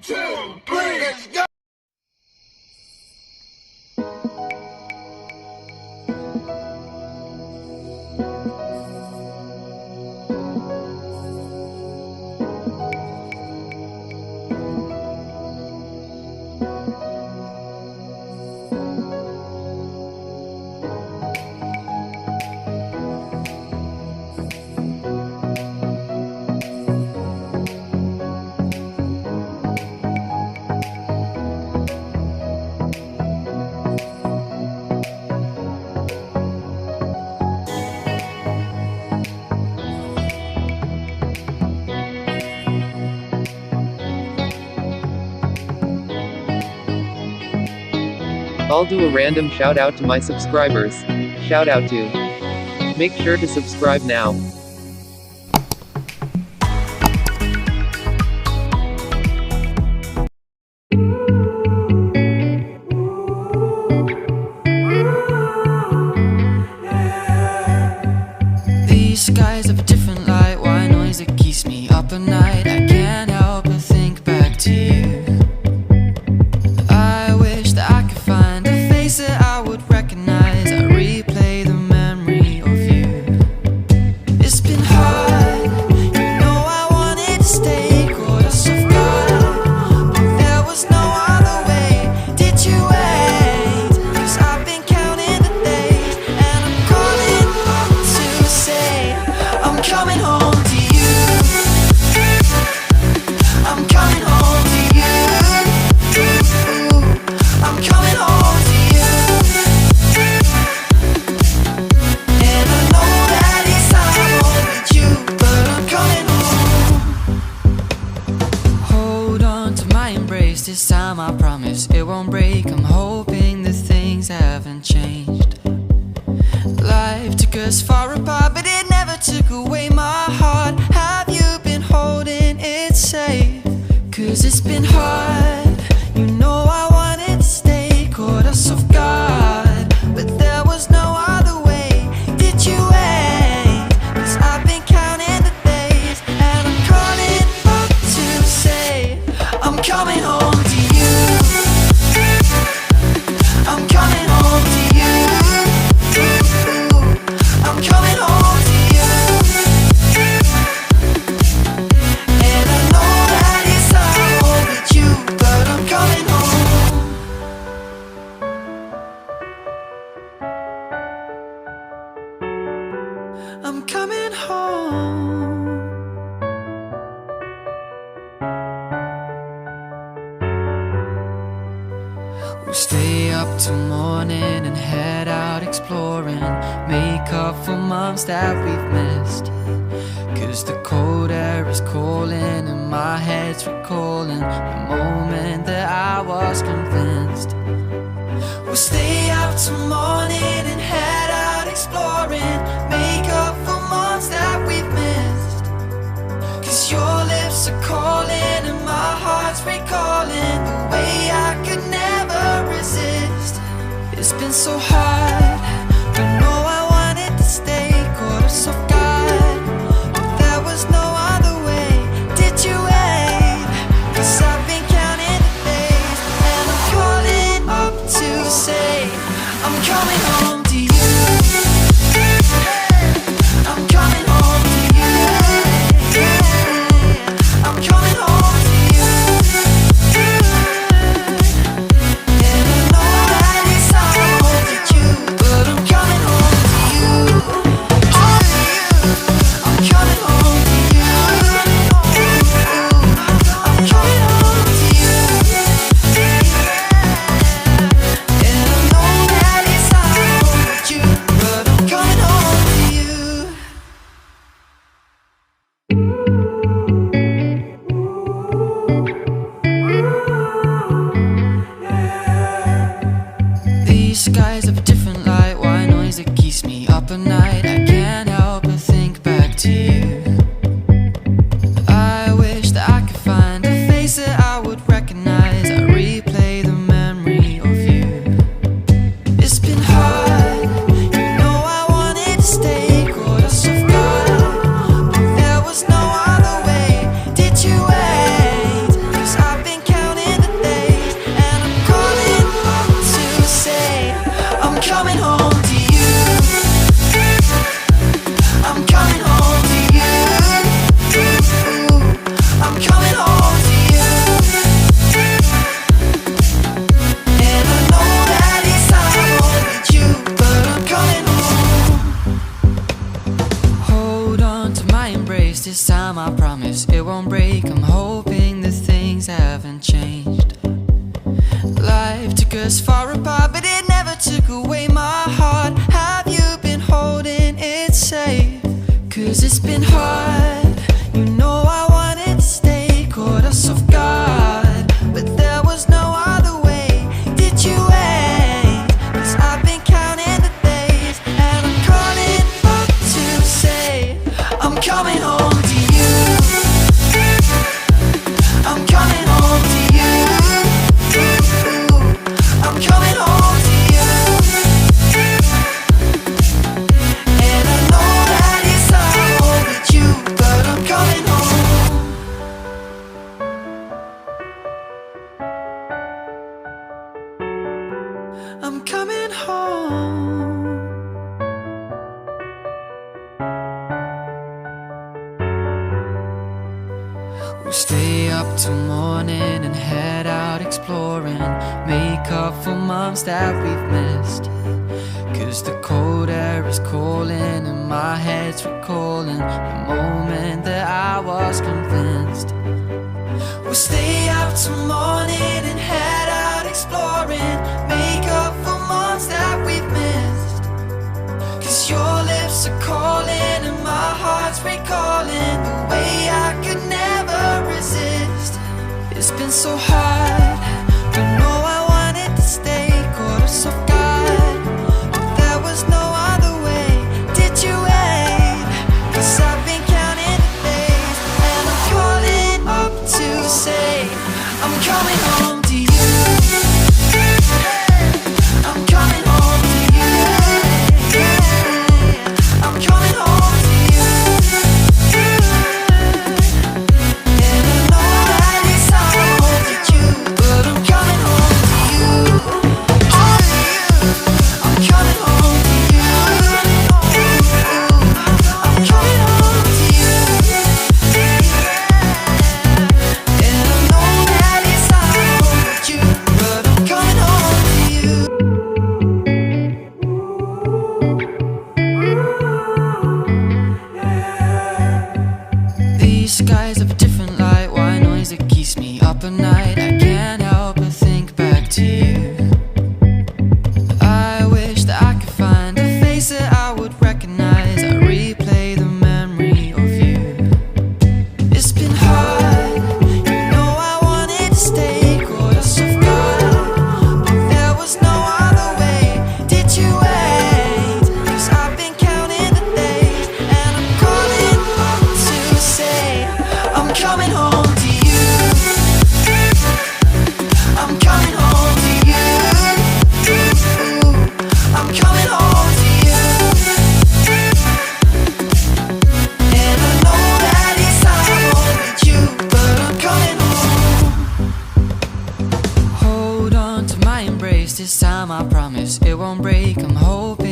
2, 3, let's go! I'll do a random shout out to my subscribers. Shout out to. Make sure to subscribe now. These skies have a different light, white noise that keeps me up at night. I can't help but think back to you. I wish that I could find a face that I would recognize. I replay the memory of you. It's been hard, you know I wanted to stay, caught us off guard, but there was no other way. Did you wait? 'Cause I've been counting the days, and I'm calling up to say I'm coming home to you. I'm coming home to you. I'm coming home to you. And I know that it's time home with you, but I'm coming home. Hold on to my embrace, this time I promise it won't break. I'm hoping that things haven't changed. Life took us far apart, but it never took away my heart. Have you been holding it safe? 'Cause it's been hard, you know I wanted to stay, caught us off guard, but there was no other way. Did you wait? 'Cause I've been counting the days, and I'm calling up to say I'm coming home to you. I'm coming home to you. I'm coming home to you. And I know that it's time home with you, but I'm coming home. I'm coming home. We'll stay up till morning and head out exploring, make up for months that we've missed. 'Cause the cold air is calling and my head's recalling the moment that I was convinced. We'll stay up till morning and head out exploring, make up for months that we've missed. 'Cause your lips are calling and my heart's recalling the way I could never resist. It's been so hard, I know I wanted to stay, caught us off guard, but there was no other way. Did you wait? 'Cause I've been counting the days, and I'm calling up to say I'm coming home to you. I'm coming home to you. I'm coming home to you. And I know that it's time home with you, but won't break. I'm hoping that things haven't changed. Life took us far apart, but it never took away my heart. Have you been holding it safe? 'Cause it's been hard. You know I wanted to stay, caught us off guard, but there was no other way. Did you wait? 'Cause I've been counting the days, and I'm calling up to say I'm coming home to you. I'm coming home to you. I'm coming home to you. And I know that it's hard with you, but I'm coming home. I'm coming home. We'll stay up till morning and head out exploring, make up for months that we've missed. 'Cause the cold air is calling and my head's recalling the moment that I was convinced. We'll stay up till morning and head out exploring, make up for months that we've missed. 'Cause your lips are calling and my heart's recalling the way I could never resist. It's been so hard, I know I wanted to stay, caught us off guard, but there was no other way. Did you wait? 'Cause I've been counting the days, and I'm calling up to say I'm coming home to you. I'm coming home to you. I'm coming home to you. And I know that it's hard with you, but I'm coming home to you. I'm coming home to you. I'm coming home to you. And I know that it's hard with you, but I'm coming home to you. These skies have a different light, white noise that keeps me up at night. I can't help but think back to you. I wish that I could find a face that I would recognize. I replay the memory of you. It's been hard, you know I wanted to stay, caught us off guard, but there was no other way. Did you wait? 'Cause I've been counting the days, and I'm calling up to say I'm coming home to you. I'm coming home to you. I'm coming home to you. And I know that it's hard with you, but I'm coming home. Hold on to my embrace, this time I promise it won't break. I'm hoping